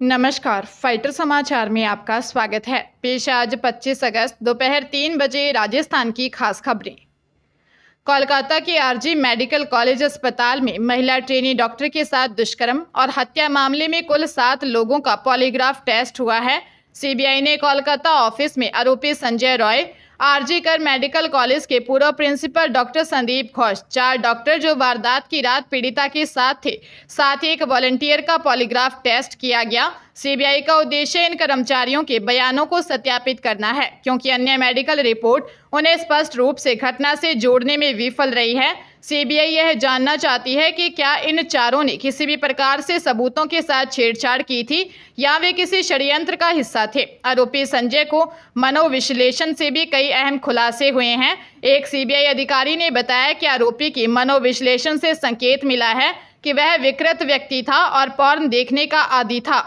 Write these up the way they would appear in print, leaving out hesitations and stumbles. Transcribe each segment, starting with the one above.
नमस्कार, फाइटर समाचार में आपका स्वागत है। पेश आज 25 अगस्त दोपहर 3 बजे राजस्थान की खास खबरें। कोलकाता के आरजी मेडिकल कॉलेज अस्पताल में महिला ट्रेनी डॉक्टर के साथ दुष्कर्म और हत्या मामले में कुल 7 लोगों का पॉलीग्राफ टेस्ट हुआ है। सीबीआई ने कोलकाता ऑफिस में आरोपी Sanjay Roy, RG Kar medical college के पूर्व principal doctor Sandeep Ghosh, 4 doctor जो वारदात की रात पीड़िता के साथ थे, साथ ही एक वॉलंटियर का पॉलीग्राफ टेस्ट किया गया। सीबीआई का उद्देश्य इन कर्मचारियों के बयानों को सत्यापित करना है, क्योंकि अन्य मेडिकल रिपोर्ट उन्हें स्पष्ट रूप से घटना से जोड़ने में विफल रही है। सीबीआई यह जानना चाहती है कि क्या इन चारों ने किसी भी प्रकार से सबूतों के साथ छेड़छाड़ की थी या वे किसी षड्यंत्र का हिस्सा थे। आरोपी संजय को मनोविश्लेषण से भी कई अहम खुलासे हुए हैं। एक सीबीआई अधिकारी ने बताया कि आरोपी की मनोविश्लेषण से संकेत मिला है कि वह विकृत व्यक्ति था और पॉर्न देखने का आदी था।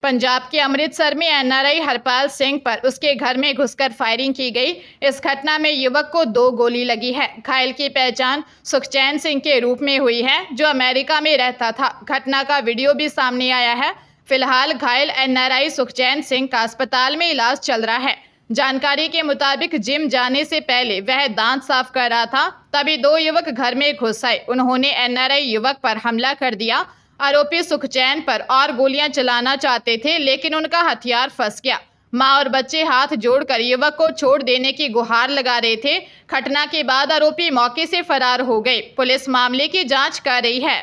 पंजाब के अमृतसर में एनआरआई हरपाल सिंह पर उसके घर में घुसकर फायरिंग की गई। इस घटना में युवक को 2 गोली लगी है। घायल की पहचान सुखचैन सिंह के रूप में हुई है, जो अमेरिका में रहता था। घटना का वीडियो भी सामने आया है। फिलहाल घायल एनआरआई सुखचैन सिंह का अस्पताल में इलाज चल रहा है। जानकारी के मुताबिक जिम जाने से पहले वह दांत साफ कर रहा था, तभी 2 युवक घर में घुस आए। उन्होंने एनआरआई युवक पर हमला कर दिया। आरोपी सुखचैन पर और गोलियां चलाना चाहते थे, लेकिन उनका हथियार फंस गया। मां और बच्चे हाथ जोड़कर युवक को छोड़ देने की गुहार लगा रहे थे। घटना के बाद आरोपी मौके से फरार हो गए। पुलिस मामले की जांच कर रही है।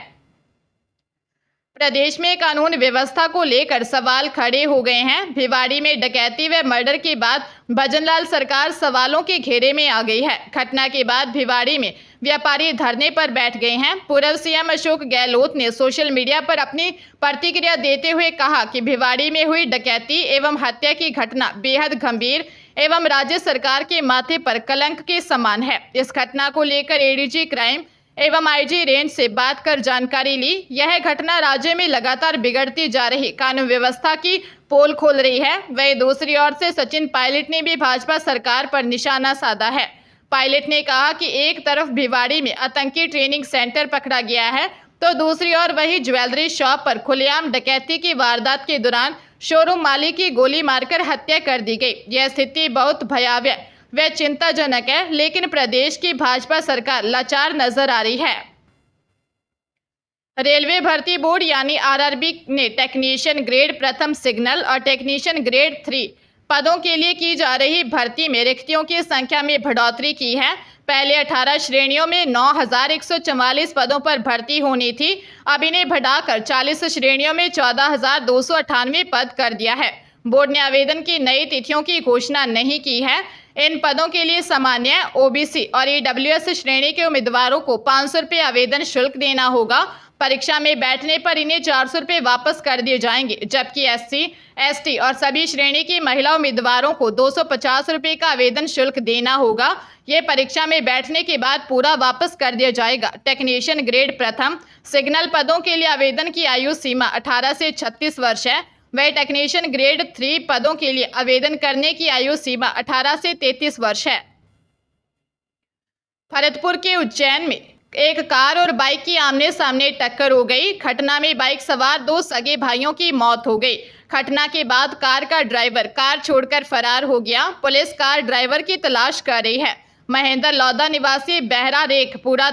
प्रदेश में कानून व्यवस्था को लेकर सवाल खड़े हो गए हैं। भिवाड़ी में डकैती व मर्डर के बाद भजनलाल सरकार सवालों के घेरे में आ गई है। घटना के बाद भिवाड़ी में व्यापारी धरने पर बैठ गए हैं। पूर्व सीएम अशोक गहलोत ने सोशल मीडिया पर अपनी प्रतिक्रिया देते हुए कहा कि भिवाड़ी में हुई डकैती एवं हत्या की घटना बेहद गंभीर एवं राज्य सरकार के माथे पर कलंक के समान है। इस घटना को लेकर एडीजी क्राइम एवं आईजी रेंज से बात कर जानकारी ली। यह घटना राज्य में लगातार बिगड़ती जा रही कानून व्यवस्था की पोल खोल रही है। वहीं दूसरी ओर से सचिन पायलट ने भी भाजपा सरकार पर निशाना साधा है। पायलट ने कहा कि एक तरफ भिवाड़ी में आतंकी ट्रेनिंग सेंटर पकड़ा गया है, तो दूसरी ओर वही ज्वेलरी शॉप पर खुलेआम डकैती की वारदात के दौरान शोरूम मालिक की गोली मारकर हत्या कर दी गई। यह स्थिति बहुत भयावह व चिंताजनक है, लेकिन प्रदेश की भाजपा सरकार लाचार नजर आ रही है। रेलवे भर्ती बोर्ड यानी आरआरबी ने टेक्नीशियन ग्रेड प्रथम सिग्नल और टेक्नीशियन ग्रेड 3 पदों के लिए की जा रही भर्ती में रिक्तियों की संख्या में बढ़ोतरी की है। पहले 18 श्रेणियों में 9,144 पदों पर भर्ती होनी थी। अब इन्हें बढ़ाकर 40 श्रेणियों में 14,298 पद कर दिया है। बोर्ड ने आवेदन की नई तिथियों की घोषणा नहीं की है। इन पदों के लिए सामान्य, ओबीसी और ईडब्ल्यूएस श्रेणी के उम्मीदवारों को 500 रुपये आवेदन शुल्क देना होगा। परीक्षा में बैठने पर इन्हें 400 रुपये वापस कर दिए जाएंगे, जबकि एससी, एसटी और सभी श्रेणी की महिला उम्मीदवारों को 250 रुपये का आवेदन शुल्क देना होगा। ये परीक्षा में बैठने के बाद पूरा वापस कर दिया जाएगा। टेक्नीशियन ग्रेड प्रथम सिग्नल पदों के लिए आवेदन की आयु सीमा 18 से 36 वर्ष है। वह टेक्नीशियन ग्रेड 3 पदों के लिए आवेदन करने की आयु सीमा 18 से 33 वर्ष है। भरतपुर के उज्जैन में एक कार और बाइक की आमने सामने टक्कर हो गई। घटना में बाइक सवार 2 सगे भाइयों की मौत हो गई। घटना के बाद कार का ड्राइवर कार छोड़कर फरार हो गया। पुलिस कार ड्राइवर की तलाश कर रही है। महेंद्र लौदा निवासी बहरा रेखपुरा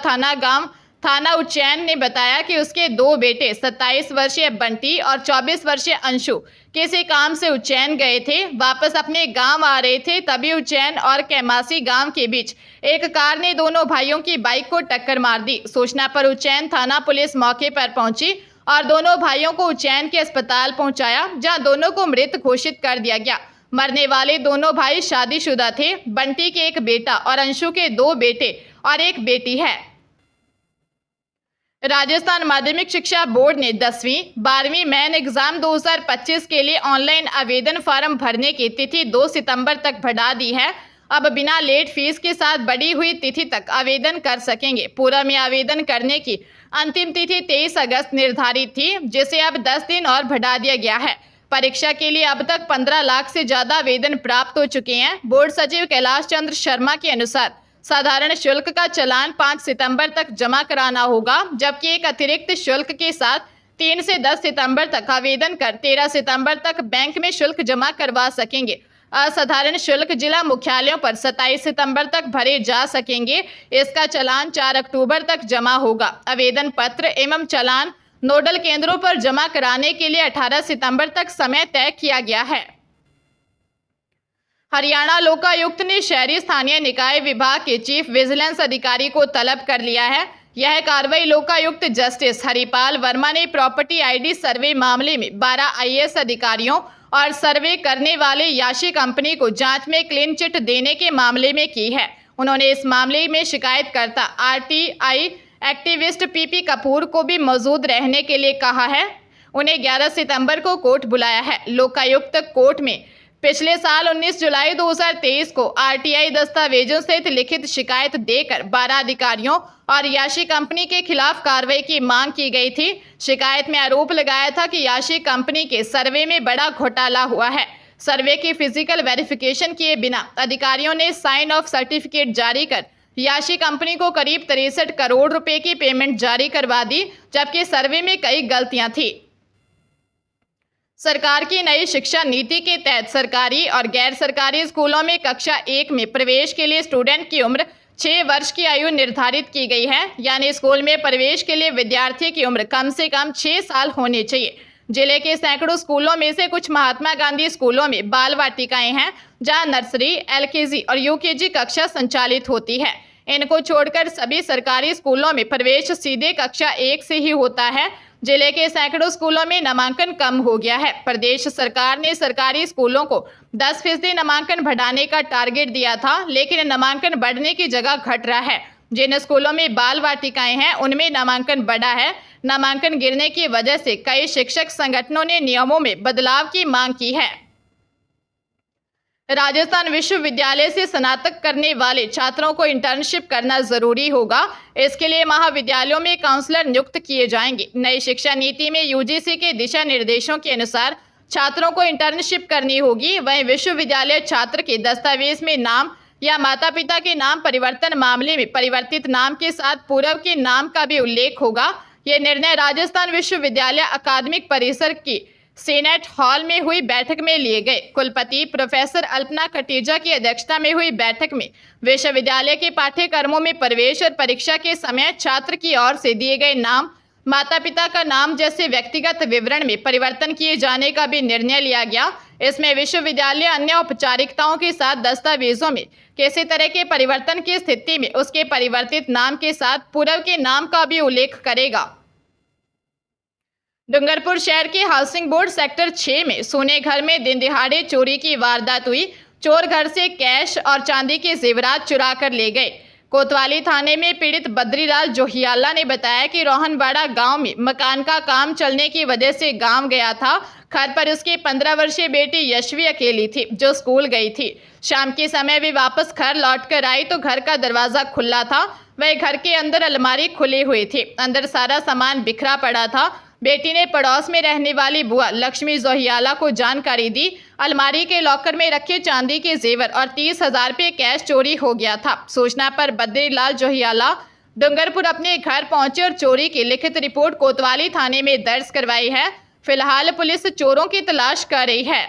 थाना उज्जैन ने बताया कि उसके 2 बेटे 27 वर्षीय बंटी और 24 वर्षीय अंशु किसी काम से उज्जैन गए थे। वापस अपने गांव आ रहे थे, तभी उज्जैन और कैमासी गांव के बीच एक कार ने दोनों भाइयों की बाइक को टक्कर मार दी। सूचना पर उज्जैन थाना पुलिस मौके पर पहुंची और दोनों भाइयों को उज्जैन के अस्पताल पहुंचाया, जहां दोनों को मृत घोषित कर दिया गया। मरने वाले दोनों भाई शादीशुदा थे। बंटी के एक बेटा और अंशु के 2 बेटे और एक बेटी है। राजस्थान माध्यमिक शिक्षा बोर्ड ने 10वीं 12वीं मेन एग्जाम 2025 के लिए ऑनलाइन आवेदन फॉर्म भरने की तिथि 2 सितंबर तक बढ़ा दी है। अब बिना लेट फीस के साथ बढ़ी हुई तिथि तक आवेदन कर सकेंगे। पूरा में आवेदन करने की अंतिम तिथि 23 अगस्त निर्धारित थी, जिसे अब 10 दिन और बढ़ा दिया गया है। परीक्षा के लिए अब तक 15 लाख से ज्यादा आवेदन प्राप्त हो चुके हैं। बोर्ड सचिव कैलाश चंद्र शर्मा के अनुसार साधारण शुल्क का चालान 5 सितंबर तक जमा कराना होगा, जबकि एक अतिरिक्त शुल्क के साथ 3 से 10 सितंबर तक आवेदन कर 13 सितंबर तक बैंक में शुल्क जमा करवा सकेंगे। असाधारण शुल्क जिला मुख्यालयों पर 27 सितंबर तक भरे जा सकेंगे। इसका चालान 4 अक्टूबर तक जमा होगा। आवेदन पत्र एवं चालान नोडल केंद्रों पर जमा कराने के लिए 18 सितंबर तक समय तय किया गया है। हरियाणा लोकायुक्त ने शहरी स्थानीय निकाय विभाग के चीफ विजिलेंस अधिकारी को तलब कर लिया है। यह कार्रवाई लोकायुक्त जस्टिस हरिपाल वर्मा ने प्रॉपर्टी आईडी सर्वे मामले में 12 आईएएस अधिकारियों और सर्वे करने वाले याशी कंपनी को जांच में क्लीन चिट देने के मामले में की है। उन्होंने इस मामले में शिकायतकर्ता आरटीआई एक्टिविस्ट पीपी कपूर को भी मौजूद रहने के लिए कहा है। उन्हें 11 सितंबर को कोर्ट बुलाया है। लोकायुक्त कोर्ट में पिछले साल 19 जुलाई 2023 को आरटीआई दस्तावेजों सहित लिखित शिकायत देकर 12 अधिकारियों और याशी कंपनी के खिलाफ कार्रवाई की मांग की गई थी। शिकायत में आरोप लगाया था कि याशी कंपनी के सर्वे में बड़ा घोटाला हुआ है। सर्वे की फिजिकल वेरिफिकेशन किए बिना अधिकारियों ने साइन ऑफ सर्टिफिकेट जारी कर याशी कंपनी को करीब 63 करोड़ रुपए की पेमेंट जारी करवा दी, जबकि सर्वे में कई गलतियां थी। सरकार की नई शिक्षा नीति के तहत सरकारी और गैर सरकारी स्कूलों में कक्षा 1 में प्रवेश के लिए स्टूडेंट की उम्र 6 वर्ष की आयु निर्धारित की गई है। यानी स्कूल में प्रवेश के लिए विद्यार्थी की उम्र कम से कम 6 साल होनी चाहिए। जिले के सैकड़ों स्कूलों में से कुछ महात्मा गांधी स्कूलों में बाल वाटिकाएं हैं, जहां नर्सरी, एलकेजी और यूकेजी कक्षा संचालित होती है। इनको छोड़कर सभी सरकारी स्कूलों में प्रवेश सीधे कक्षा 1 से ही होता है। जिले के सैकड़ों स्कूलों में नामांकन कम हो गया है। प्रदेश सरकार ने सरकारी स्कूलों को 10% नामांकन बढ़ाने का टारगेट दिया था, लेकिन नामांकन बढ़ने की जगह घट रहा है। जिन स्कूलों में बाल वाटिकाएं हैं उनमें नामांकन बढ़ा है। नामांकन गिरने की वजह से कई शिक्षक संगठनों ने नियमों में बदलाव की मांग की है। राजस्थान विश्वविद्यालय से स्नातक करने वाले छात्रों को इंटर्नशिप करना जरूरी होगा। इसके लिए महाविद्यालयों में काउंसलर नियुक्त किए जाएंगे। नई शिक्षा नीति में यूजीसी के दिशा निर्देशों के अनुसार छात्रों को इंटर्नशिप करनी होगी। वहीं विश्वविद्यालय छात्र के दस्तावेज में नाम या माता पिता के नाम परिवर्तन मामले में परिवर्तित नाम के साथ पूर्व के नाम का भी उल्लेख होगा। यह निर्णय राजस्थान विश्वविद्यालय अकादमिक परिसर की सीनेट हॉल में हुई बैठक में लिए गए। कुलपति प्रोफेसर अल्पना कटीजा की अध्यक्षता में हुई बैठक में विश्वविद्यालय के पाठ्यक्रमों में प्रवेश और परीक्षा के समय छात्र की ओर से दिए गए नाम, माता पिता का नाम जैसे व्यक्तिगत विवरण में परिवर्तन किए जाने का भी निर्णय लिया गया। इसमें विश्वविद्यालय अन्य औपचारिकताओं के साथ दस्तावेजों में किसी तरह के परिवर्तन की स्थिति में उसके परिवर्तित नाम के साथ पूर्व के नाम का भी उल्लेख करेगा। डूंगरपुर शहर के हाउसिंग बोर्ड सेक्टर 6 में सोने घर में दिन दिहाड़े चोरी की वारदात हुई। चोर घर से कैश और चांदी के जेवरात चुरा कर ले गए। कोतवाली थाने में पीड़ित बद्रीलाल जोहियाला ने बताया कि रोहनवाड़ा गांव में मकान का काम चलने की वजह से गांव गया था। घर पर उसकी 15 वर्षीय बेटी यशवी अकेली थी, जो स्कूल गई थी। शाम के समय वे वापस घर लौटकर आई तो घर का दरवाजा खुला था। वह घर के अंदर अलमारी खुली हुई थी, अंदर सारा सामान बिखरा पड़ा था। बेटी ने पड़ोस में रहने वाली बुआ लक्ष्मी जोहियाला को जानकारी दी। अलमारी के लॉकर में रखे चांदी के जेवर और 30,000 रुपये कैश चोरी हो गया था। सूचना पर बद्रीलाल जोहियाला डूंगरपुर अपने घर पहुंचे और चोरी की लिखित रिपोर्ट कोतवाली थाने में दर्ज करवाई है। फिलहाल पुलिस चोरों की तलाश कर रही है।